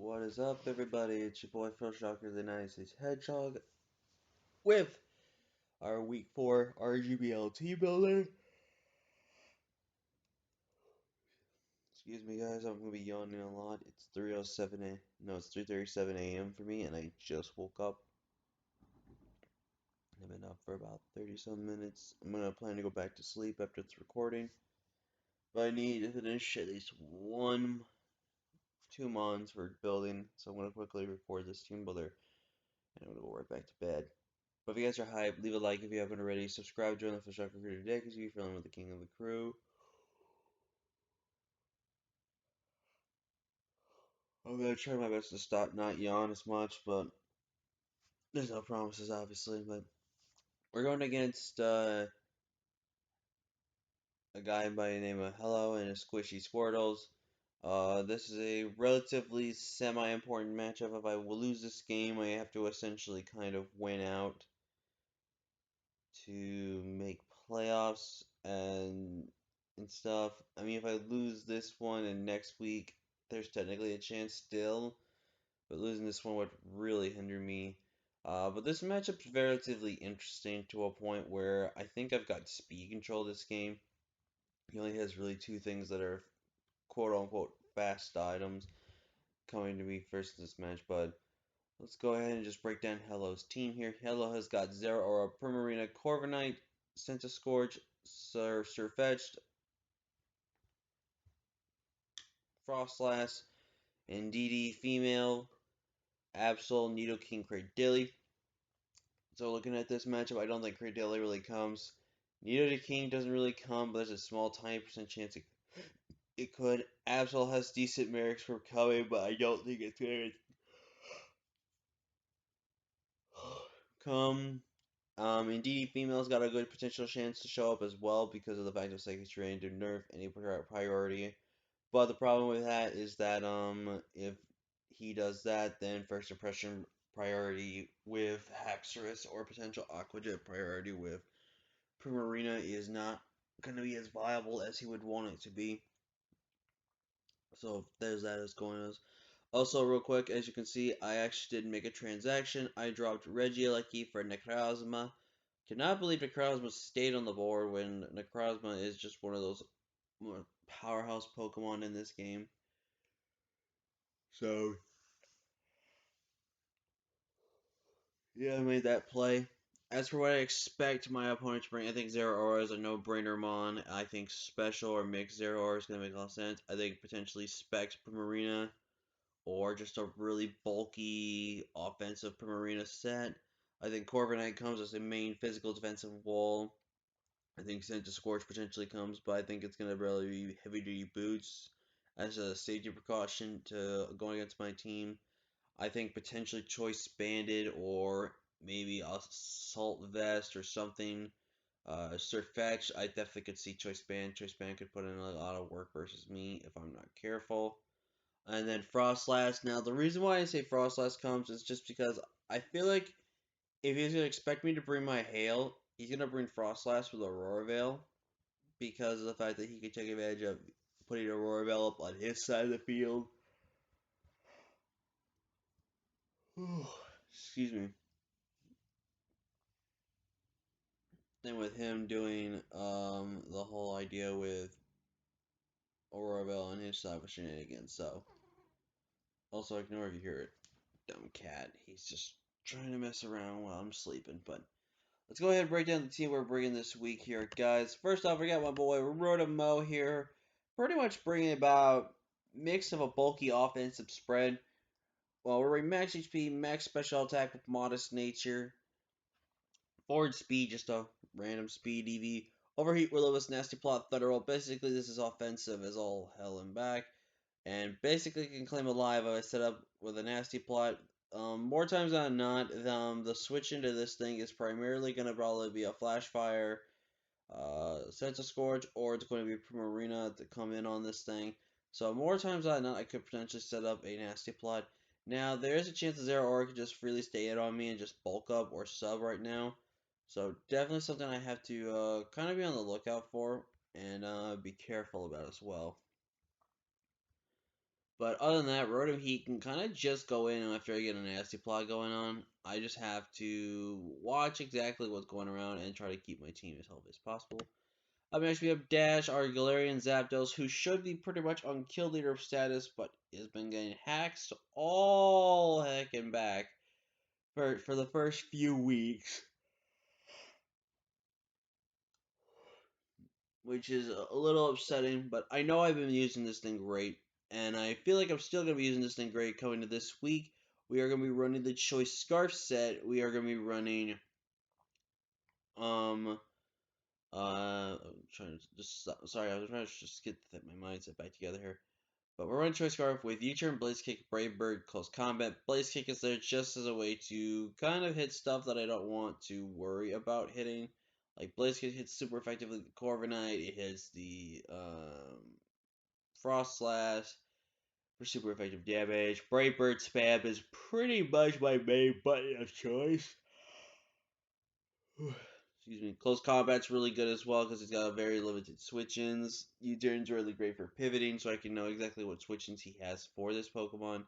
What is up, everybody? It's your boy Phil Shocker, the United States Hedgehog, with our Week 4 RGBL Teambuilder. Excuse me, guys, I'm gonna be yawning a lot. It's 3:07 a. No, it's 3:37 a.m. for me, and I just woke up. I've been up for about 30 some minutes. I'm gonna plan to go back to sleep after it's recording, but I need to finish at least 2 months for building, so I'm gonna quickly record this Teambuilder, and I'm gonna go right back to bed. But if you guys are hyped, leave a like if you haven't already. Subscribe, join the Fish Crew today because you're feeling with the king of the crew. I'm gonna try my best to stop not yawn as much, but there's no promises, obviously. But we're going against a guy by the name of Hello and his Squishy Squirtles. This is a relatively semi-important matchup. If I lose this game, I have to essentially kind of win out to make playoffs and stuff. I mean, if I lose this one and next week, there's technically a chance still, but losing this one would really hinder me. But this matchup's relatively interesting to a point where I think I've got speed control this game. He only has really two things that are quote unquote fast items coming to me first in this match, but let's go ahead and just break down Hello's team here. Hello has got Zero Aura, Primarina, Corviknight, Scourge, Surfetched, Frostlass, Indeedee Female, Absol, Nidoking, Cradily. So looking at this matchup, I don't think Cradily really comes. Nidoking doesn't really come, but there's a small tiny percent chance it could. Absol has decent merits for coming, but I don't think it's going to come. Indeed, female's got a good potential chance to show up as well because of the fact of Psychic Terrain to nerf any priority. But the problem with that is that if he does that, then first impression priority with Haxorus or potential Aqua Jet priority with Primarina is not going to be as viable as he would want it to be. So there's that as going on. Also, real quick, as you can see, I actually did make a transaction. I dropped Regieleki for Necrozma. Cannot believe Necrozma stayed on the board when Necrozma is just one of those powerhouse Pokemon in this game. So, yeah, I made that play. As for what I expect my opponent to bring, I think Zero Aura is a no-brainer mon. I think Special or Mixed Zero Aura is going to make a lot of sense. I think potentially Specs Primarina or just a really bulky offensive Primarina set. I think Corviknight comes as a main physical defensive wall. I think Scourge potentially comes, but I think it's going to really be heavy-duty boots as a safety precaution to going against my team. I think potentially Choice Banded or maybe Assault Vest or something. Surfetch, I definitely could see Choice Band. Choice Band could put in a lot of work versus me if I'm not careful. And then Frostlass. Now, the reason why I say Frostlass comes is just because I feel like if he's going to expect me to bring my Hail, he's going to bring Frostlass with Aurora Veil because of the fact that he can take advantage of putting Aurora Veil up on his side of the field. Excuse me. And with him doing the whole idea with Aurora Veil on his side of shenanigans. So, also ignore if you hear it. Dumb cat. He's just trying to mess around while I'm sleeping, but let's go ahead and break down the team we're bringing this week here, guys. First off, we got my boy Rotomo here. Pretty much bringing about mix of a bulky offensive spread. Well, we're max HP, max special attack with modest nature. Forward speed, just a random speed EV. Overheat, Will-O-Wisp, Nasty Plot, Thunderbolt. Basically, this is offensive as all hell and back. And basically can claim alive if I set up with a Nasty Plot. More times than not, the switch into this thing is primarily going to probably be a Flash Fire, Scourge, or it's going to be Primarina to come in on this thing. So more times than not, I could potentially set up a Nasty Plot. Now, there is a chance that Zero Aura could just freely stay in on me and just bulk up or sub right now. So definitely something I have to kind of be on the lookout for and be careful about as well. But other than that, Rotom Heat can kind of just go in after I get a nasty plot going on. I just have to watch exactly what's going around and try to keep my team as healthy as possible. Up next, we have Dash, our Galarian Zapdos, who should be pretty much on kill leader status, but has been getting hacks all heck and back for the first few weeks, which is a little upsetting. But I know I've been using this thing great, and I feel like I'm still going to be using this thing great coming to this week. We are going to be running the Choice Scarf set. We are going to be running, I'm trying to just, sorry, I was trying to just get my mindset back together here. But we're running Choice Scarf with U-Turn, Blaze Kick, Brave Bird, Close Combat. Blaze Kick is there just as a way to kind of hit stuff that I don't want to worry about hitting. Like, Blaze Kick hits super effectively the Corviknight, it hits the Frost Slash for super effective damage. Brave Bird spam is pretty much my main button of choice. Excuse me. Close Combat's really good as well because he's got a very limited switch-ins. U-Turn's really great for pivoting, so I can know exactly what switch-ins he has for this Pokemon.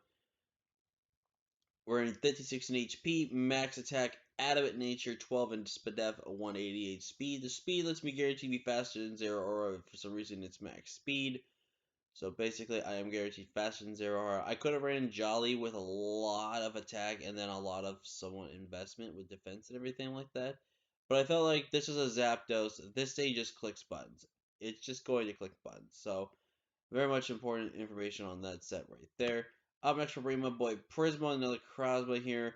We're in 56 in HP, max attack, adamant nature, 12 in Spadef, 188 speed. The speed lets me guarantee be faster than Zero Aura. For some reason, it's max speed. So basically, I am guaranteed faster than Zero Aura. I could have ran Jolly with a lot of attack and then a lot of somewhat investment with defense and everything like that. But I felt like this is a Zapdos. This thing just clicks buttons. It's just going to click buttons. So very much important information on that set right there. Up next, we're bringing my boy Prisma, another Crosma here.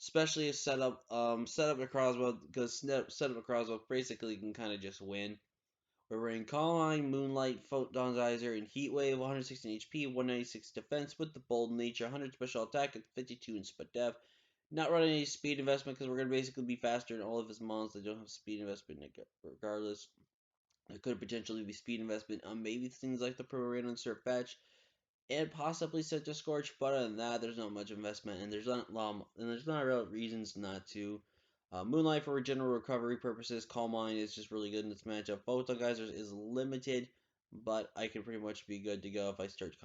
Especially a setup a Crosma, because setup a Crosma basically can kind of just win. We're running Calmine, Moonlight, Photonizer, and Heatwave, 116 HP, 196 defense with the Bold Nature, 100 special attack, and 52 in Spadef. Not running any speed investment because we're going to basically be faster than all of his mons that don't have speed investment regardless. It could potentially be speed investment on maybe things like the Primarina and Surfetch, and possibly Center Scorch. But other than that, there's not much investment, and there's not real reasons not to. Moonlight for general recovery purposes. Calm Mind is just really good in this matchup. Photon Geysers is limited, but I can pretty much be good to go if I start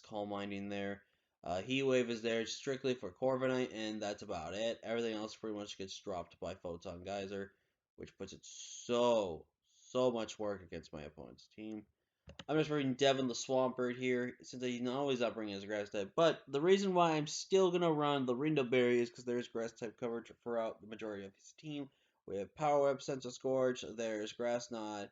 Calm Minding there. Heat Wave is there strictly for Corviknight, and that's about it. Everything else pretty much gets dropped by Photon Geyser, which puts it so much work against my opponent's team. I'm just bringing Devin the Swampert here, since he's not always not bringing his grass type. But the reason why I'm still going to run the Rindo Berry is because there's grass type coverage throughout the majority of his team. We have Power Whip, Sense of Scorch, there's Grass Knot,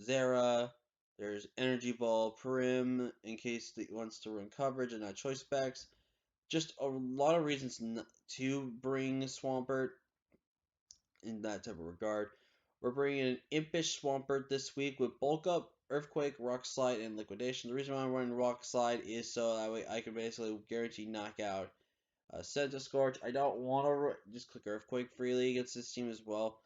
Zera, there's Energy Ball, Prim, in case he wants to run coverage and not choice specs. Just a lot of reasons to bring Swampert in that type of regard. We're bringing an Impish Swampert this week with Bulk Up, Earthquake, Rock Slide, and Liquidation. The reason why I'm running Rock Slide is so that way I can basically guarantee knockout Senta Scorch. I don't want to just click Earthquake freely against this team as well.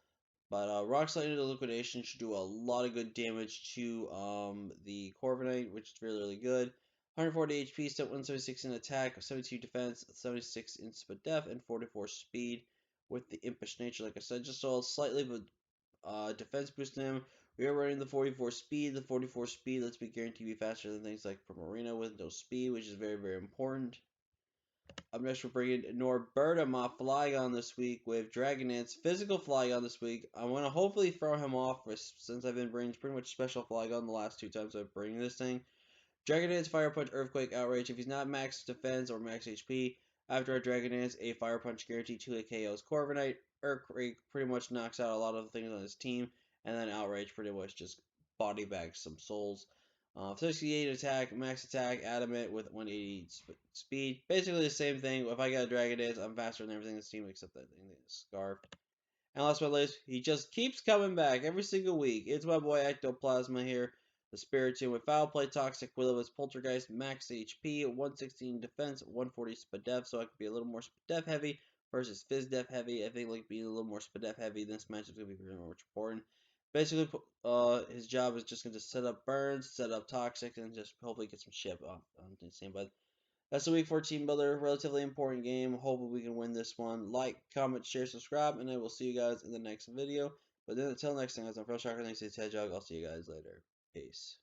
But Rock Slide into Liquidation should do a lot of good damage to the Corviknight, which is really good. 140 HP, 176 in attack, 72 defense, 76 in Spadef, and 44 speed with the Impish Nature, like I said. Just so slightly of defense boost in him. We are running the 44 speed. The 44 speed lets me guarantee be faster than things like Primarina with no speed, which is very important. Up next, we're bringing Norberta my Flygon this week with Dragonance. Physical Flygon this week. I want to hopefully throw him off since I've been bringing pretty much special Flygon the last two times I've bring this thing. Dragon Dance, Fire Punch, Earthquake, Outrage. If he's not max defense or max HP, after a Dragon Dance, a Fire Punch guarantee 2 KOs Corviknight. Earthquake pretty much knocks out a lot of the things on his team, and then Outrage pretty much just body bags some souls. 68 attack, max attack, adamant with 180 speed. Basically the same thing. If I got a Dragon Dance, I'm faster than everything in this team except that thing, Scarf. And last but not least, he just keeps coming back every single week. It's my boy Ectoplasma here, the Spiritomb with Foul Play, Toxic Will-O-Wisp, Poltergeist, max HP, 116 defense, 140 Spadef, so I could be a little more Spadef heavy versus Fizdef heavy. I think like being a little more Spadef heavy, this match is going to be very much important. Basically, his job is just going to set up burns, set up toxic, and just hopefully get some ship off on the same. But that's the week 4 team builder. Relatively important game. Hopefully we can win this one. Like, comment, share, subscribe, and I will see you guys in the next video. But then until next time, guys, I'm Pro Shocker. Thanks to Hedgehog. I'll see you guys later. Peace.